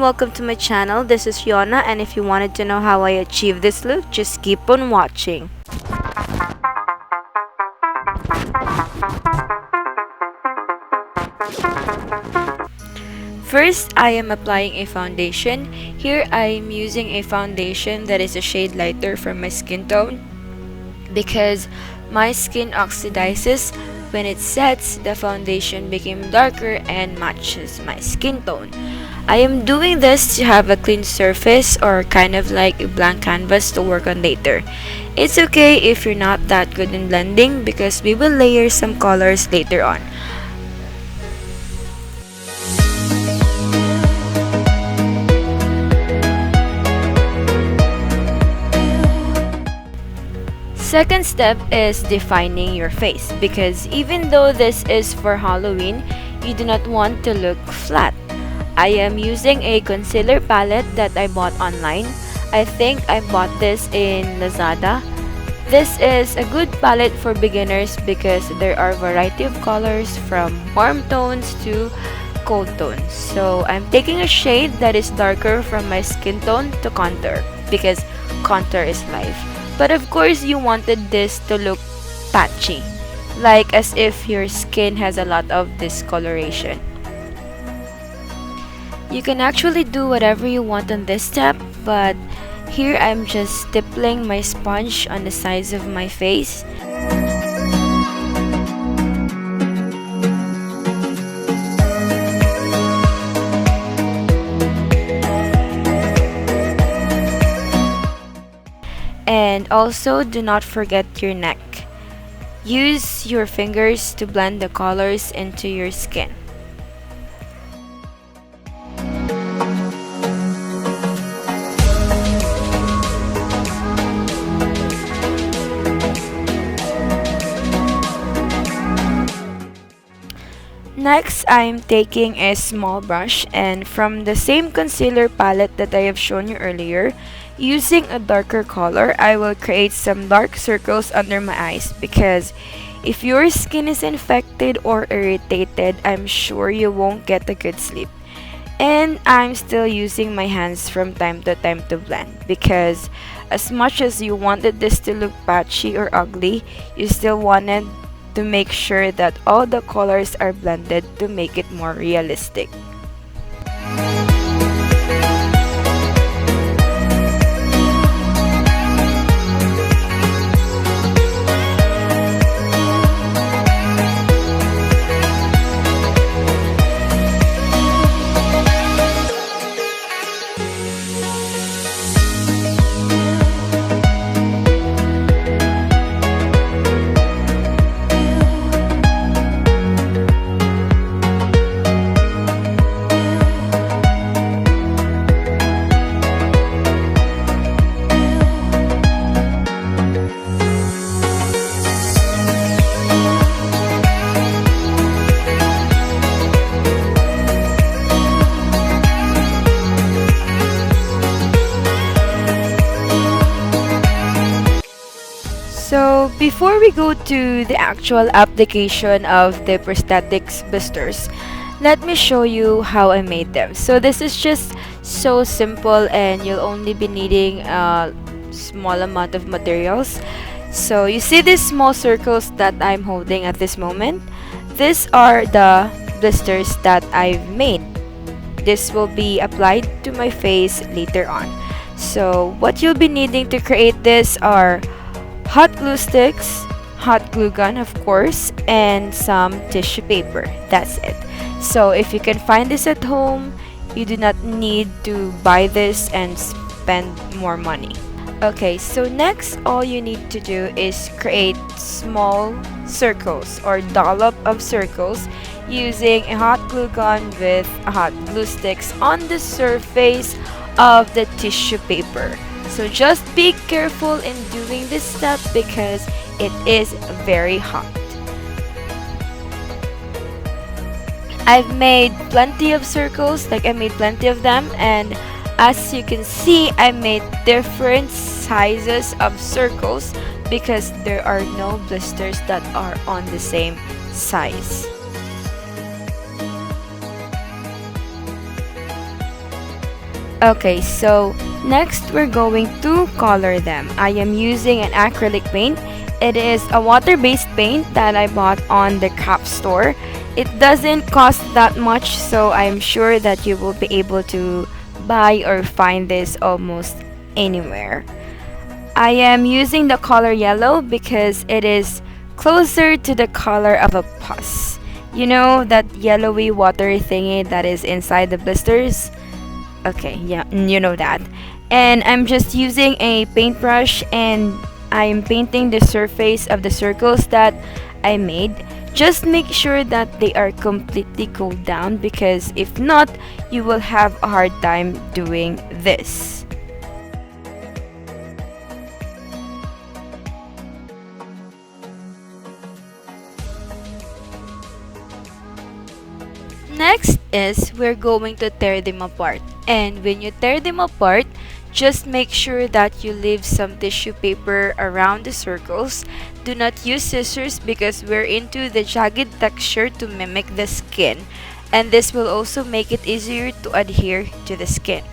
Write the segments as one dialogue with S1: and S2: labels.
S1: welcome to my channel. This is Yona, and if you wanted to know how I achieved this look, just keep on watching. First, I am applying a foundation. Here, I am using a foundation that is a shade lighter from my skin tone because my skin oxidizes. When it sets, the foundation became darker and matches my skin tone. I am doing this to have a clean surface or kind of like a blank canvas to work on later. It's okay if you're not that good in blending because we will layer some colors later on. Second step is defining your face because even though this is for Halloween, you do not want to look flat. I am using a concealer palette that I bought online. I think I bought this in Lazada. This is a good palette for beginners because there are a variety of colors from warm tones to cold tones. So I'm taking a shade that is darker from my skin tone to contour because contour is life. But of course, you wanted this to look patchy, like as if your skin has a lot of discoloration. You can actually do whatever you want on this step, but here I'm just stippling my sponge on the sides of my face. And also, do not forget your neck. Use your fingers to blend the colors into your skin. Next, I am taking a small brush and from the same concealer palette that I have shown you earlier, using a darker color, I will create some dark circles under my eyes because if your skin is infected or irritated, I'm sure you won't get a good sleep. And I'm still using my hands from time to time to blend because as much as you wanted this to look patchy or ugly, you still wanted to make sure that all the colors are blended to make it more realistic. So before we go to the actual application of the prosthetics blisters, let me show you how I made them. So this is just so simple and you'll only be needing a small amount of materials. So you see these small circles that I'm holding at this moment? These are the blisters that I've made. This will be applied to my face later on. So what you'll be needing to create this are hot glue sticks, hot glue gun of course, and some tissue paper. That's it. So if you can find this at home, you do not need to buy this and spend more money. Okay, so next all you need to do is create small circles or dollop of circles using a hot glue gun with hot glue sticks on the surface of the tissue paper. So just be careful in doing this step because it is very hot. I've made plenty of circles, I made plenty of them, and as you can see, I made different sizes of circles because there are no blisters that are on the same size. Okay, so next we're going to color them. I am using an acrylic paint. It is a water-based paint that I bought on the craft store. It doesn't cost that much, so I'm sure that you will be able to buy or find this almost anywhere. I am using the color yellow because it is closer to the color of a pus. You know that yellowy watery thingy that is inside the blisters? Okay, yeah, you know that. And I'm just using a paintbrush and I'm painting the surface of the circles that I made. Just make sure that they are completely cooled down because if not, you will have a hard time doing this. Next is we're going to tear them apart. And when you tear them apart, just make sure that you leave some tissue paper around the circles. Do not use scissors because we're into the jagged texture to mimic the skin. And this will also make it easier to adhere to the skin.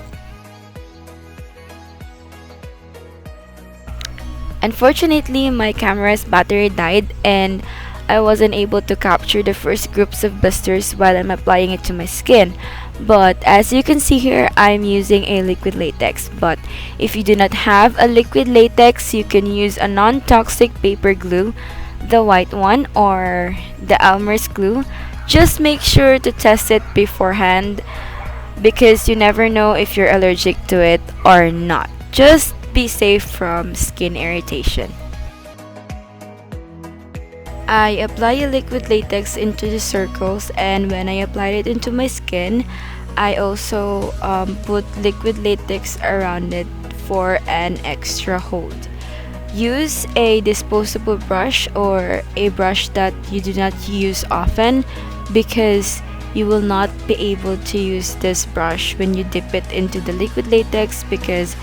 S1: Unfortunately, my camera's battery died and I wasn't able to capture the first groups of blisters while I'm applying it to my skin. But as you can see here, I'm using a liquid latex. But if you do not have a liquid latex, you can use a non-toxic paper glue, the white one or the Elmer's glue. Just make sure to test it beforehand because you never know if you're allergic to it or not. Just be safe from skin irritation. I apply a liquid latex into the circles, and when I applied it into my skin, I also put liquid latex around it for an extra hold. Use a disposable brush or a brush that you do not use often because you will not be able to use this brush when you dip it into the liquid latex because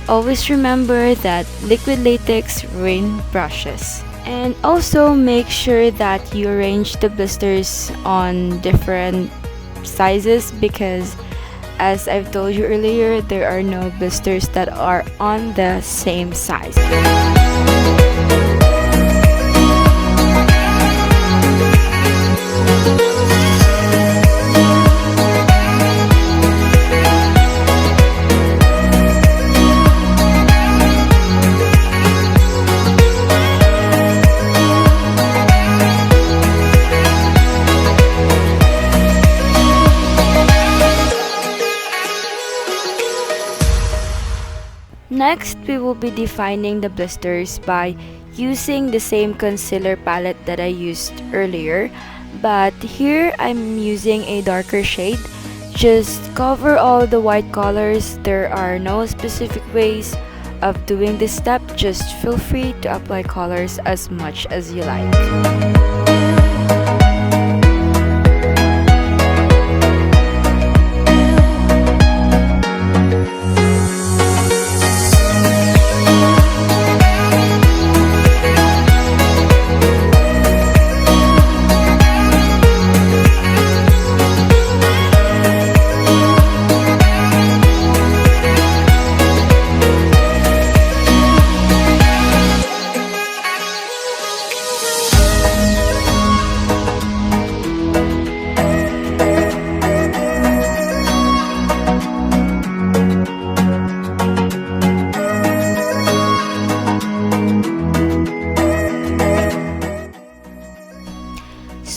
S1: always remember that liquid latex ruins brushes. And also make sure that you arrange the blisters on different sizes because as I've told you earlier, there are no blisters that are on the same size. Next, we will be defining the blisters by using the same concealer palette that I used earlier, but here I'm using a darker shade. Just cover all the white colors. There are no specific ways of doing this step. Just feel free to apply colors as much as you like.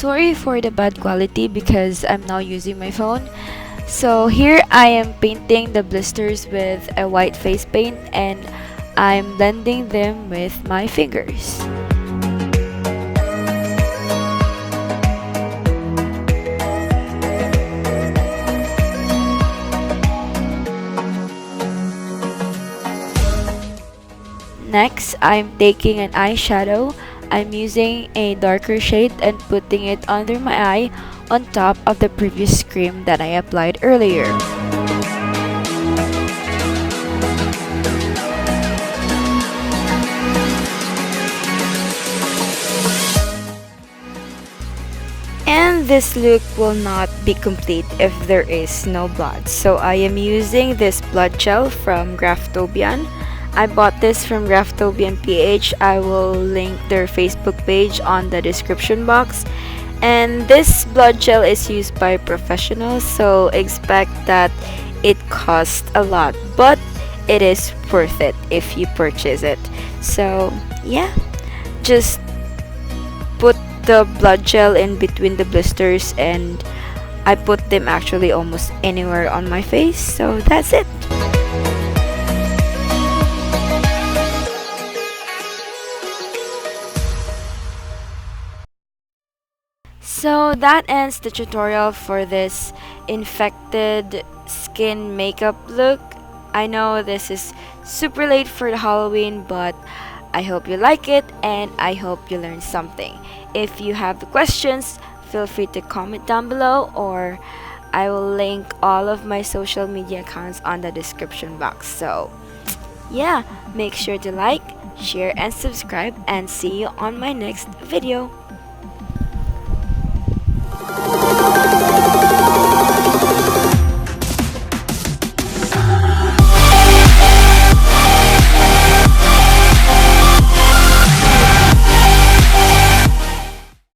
S1: Sorry for the bad quality because I'm now using my phone. So here I am painting the blisters with a white face paint and I'm blending them with my fingers. Next, I'm taking an eyeshadow. I'm using a darker shade and putting it under my eye on top of the previous cream that I applied earlier. this look will not be complete if there is no blood. So I am using this blood gel from Graftobian. I bought this from Graftobian PH. I will link their Facebook page on the description box. And this blood gel is used by professionals, so expect that it costs a lot, but it is worth it if you purchase it. So yeah, just put the blood gel in between the blisters, and I put them actually almost anywhere on my face. So that's it. So that ends the tutorial for this infected skin makeup look. I know this is super late for the Halloween, but I hope you like it and I hope you learned something. If you have questions, feel free to comment down below, or I will link all of my social media accounts on the description box. So yeah, make sure to like, share, and subscribe, and see you on my next video.